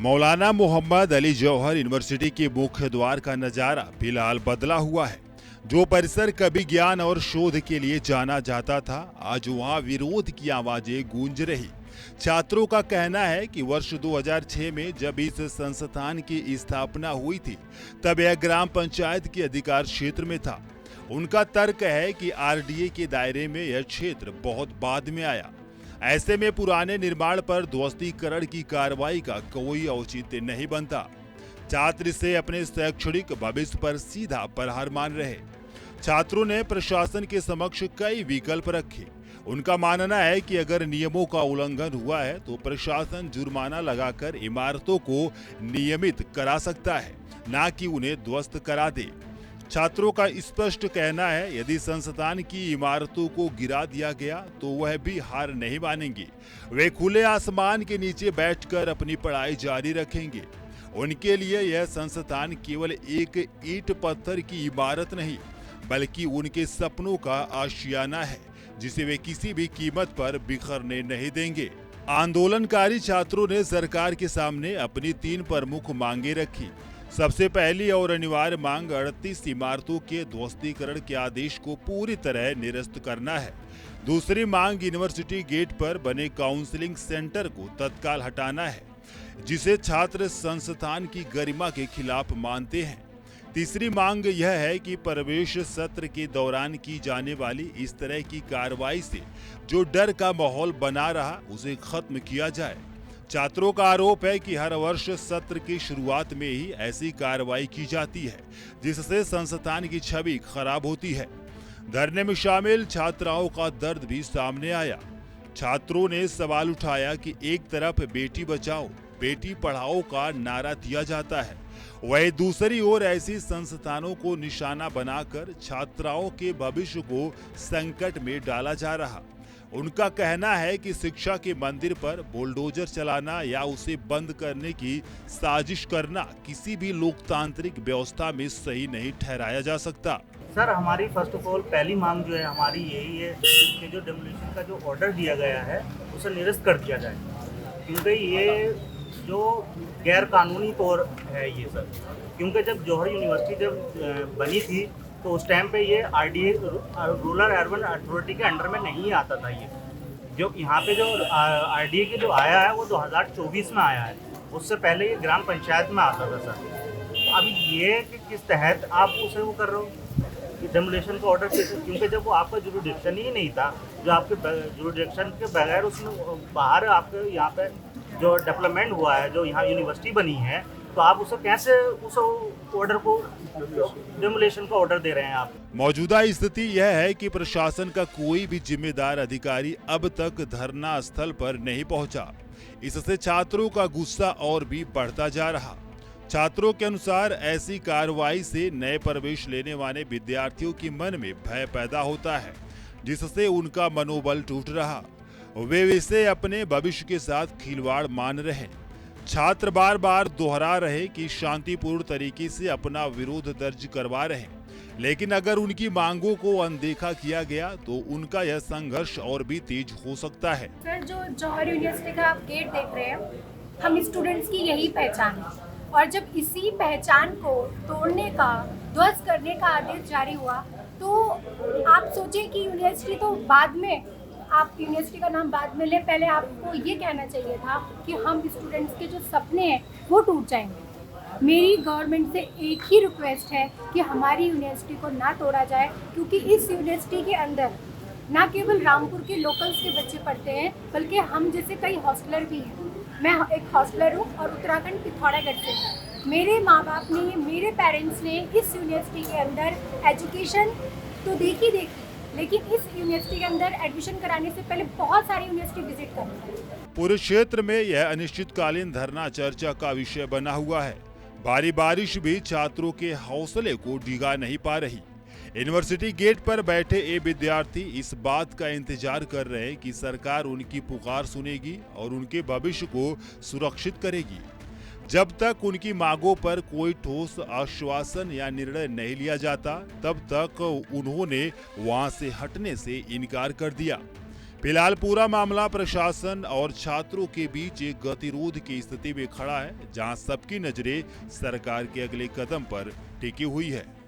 मौलाना मोहम्मद अली जौहर university के मुख्य द्वार का नजारा फिलहाल बदला हुआ है। जो परिसर कभी ज्ञान और शोध के लिए जाना जाता था, आज वहां विरोध की आवाजें गूंज रही। छात्रों का कहना है कि वर्ष 2006 में जब इस संस्थान की स्थापना हुई थी, तब यह ग्राम पंचायत के अधिकार क्षेत्र में था। उनका तर्क है कि आरडीए के दायरे में यह क्षेत्र बहुत बाद में आया। ऐसे में पुराने निर्माण पर ध्वस्तीकरण की कार्रवाई का कोई औचित्य नहीं बनता। छात्र इसे अपने शैक्षणिक भविष्य पर सीधा प्रहार मान रहे। छात्रों ने प्रशासन के समक्ष कई विकल्प रखे। उनका मानना है कि अगर नियमों का उल्लंघन हुआ है तो प्रशासन जुर्माना लगाकर इमारतों को नियमित करा सकता है, ना कि उन्हें ध्वस्त करा दे। छात्रों का स्पष्ट कहना है, यदि संस्थान की इमारतों को गिरा दिया गया तो वह भी हार नहीं मानेंगे। वे खुले आसमान के नीचे बैठकर अपनी पढ़ाई जारी रखेंगे। उनके लिए यह संस्थान केवल एक ईंट पत्थर की इमारत नहीं, बल्कि उनके सपनों का आशियाना है, जिसे वे किसी भी कीमत पर बिखरने नहीं देंगे। आंदोलनकारी छात्रों ने सरकार के सामने अपनी 3 प्रमुख मांगे रखी। सबसे पहली और अनिवार्य मांग 38 इमारतों के ध्वस्तीकरण के आदेश को पूरी तरह निरस्त करना है। दूसरी मांग यूनिवर्सिटी गेट पर बने काउंसलिंग सेंटर को तत्काल हटाना है, जिसे छात्र संस्थान की गरिमा के खिलाफ मानते हैं। तीसरी मांग यह है कि प्रवेश सत्र के दौरान की जाने वाली इस तरह की कार्रवाई से जो डर का माहौल बना रहा, उसे खत्म किया जाए। छात्रों का आरोप है कि हर वर्ष सत्र की शुरुआत में ही ऐसी कार्रवाई की जाती है, जिससे संस्थान की छवि खराब होती है। धरने में शामिल छात्राओं का दर्द भी सामने आया। छात्रों ने सवाल उठाया कि एक तरफ बेटी बचाओ, बेटी पढ़ाओ का नारा दिया जाता है, वहीं दूसरी ओर ऐसी संस्थानों को निशाना बनाकर छात्राओं के भविष्य को संकट में डाला जा रहा। उनका कहना है कि शिक्षा के मंदिर पर बुलडोजर चलाना या उसे बंद करने की साजिश करना किसी भी लोकतांत्रिक व्यवस्था में सही नहीं ठहराया जा सकता। सर, हमारी फर्स्ट ऑफ ऑल पहली मांग जो है हमारी यही है कि जो डेमोलिशन का जो ऑर्डर दिया गया है उसे निरस्त कर दिया जाए, क्योंकि ये जो गैर कानूनी तौर है ये सर। क्योंकि जब जौहर यूनिवर्सिटी जब बनी थी तो उस टाइम पे ये आरडीए रूरल अर्बन अथॉरिटी के अंडर में नहीं आता था। ये जो यहाँ पे जो आरडीए के जो आया है वो 2024 में आया है, उससे पहले ये ग्राम पंचायत में आता था सर। अब ये कि किस तहत आप उसे वो कर रहे हो डेमोलिशन का ऑर्डर, क्योंकि जब वो आपका जुरिडिक्शन ही नहीं था, जो आपके जुरिडिक्शन के बगैर उसमें बाहर आपके यहाँ पे जो डेवलपमेंट हुआ है, जो यहाँ यूनिवर्सिटी बनी है, तो आप उसे कैसे उस ऑर्डर को डेमोलिशन का ऑर्डर दे रहे हैं आप? मौजूदा स्थिति यह है कि प्रशासन का कोई भी जिम्मेदार अधिकारी अब तक धरना स्थल पर नहीं पहुंचा। इससे छात्रों का गुस्सा और भी बढ़ता जा रहा। छात्रों के अनुसार ऐसी कार्रवाई से नए प्रवेश लेने वाले विद्यार्थियों के मन में भय पैदा होता है, जिससे उनका मनोबल टूट रहा। वे इसे अपने भविष्य के साथ खिलवाड़ मान रहे। छात्र बार बार दोहरा रहे कि शांतिपूर्ण तरीके से अपना विरोध दर्ज करवा रहे, लेकिन अगर उनकी मांगों को अनदेखा किया गया तो उनका यह संघर्ष और भी तेज हो सकता है। सर, जो जौहर यूनिवर्सिटी का आप गेट देख रहे हैं, हम स्टूडेंट्स की यही पहचान है, और जब इसी पहचान को तोड़ने का, ध्वस्त करने का आदेश जारी हुआ, तो आप सोचिए कि यूनिवर्सिटी तो बाद में, आप यूनिवर्सिटी का नाम बाद में लें, पहले आपको ये कहना चाहिए था कि हम स्टूडेंट्स के जो सपने हैं वो टूट जाएंगे। मेरी गवर्नमेंट से एक ही रिक्वेस्ट है कि हमारी यूनिवर्सिटी को ना तोड़ा जाए, क्योंकि इस यूनिवर्सिटी के अंदर ना केवल रामपुर के लोकल्स के बच्चे पढ़ते हैं, बल्कि हम जैसे कई हॉस्टलर भी हैं। मैं एक हॉस्टलर हूँ और उत्तराखंड पिथौरागढ़ से हूँ। मेरे माँ बाप ने, मेरे पेरेंट्स ने इस यूनिवर्सिटी के अंदर एजुकेशन तो देखी, लेकिन इस यूनिवर्सिटी के अंदर एडमिशन कराने से पहले बहुत सारी यूनिवर्सिटी विजिट करनी है। पूरे क्षेत्र में यह अनिश्चितकालीन धरना चर्चा का विषय बना हुआ है। भारी बारिश भी छात्रों के हौसले को डिगा नहीं पा रही। यूनिवर्सिटी गेट पर बैठे ये विद्यार्थी इस बात का इंतजार कर रहे हैं कि सरकार उनकी पुकार सुनेगी और उनके भविष्य को सुरक्षित करेगी। जब तक उनकी मांगों पर कोई ठोस आश्वासन या निर्णय नहीं लिया जाता, तब तक उन्होंने वहां से हटने से इनकार कर दिया। फिलहाल पूरा मामला प्रशासन और छात्रों के बीच एक गतिरोध की स्थिति में खड़ा है, जहां सबकी नजरें सरकार के अगले कदम पर टिकी हुई है।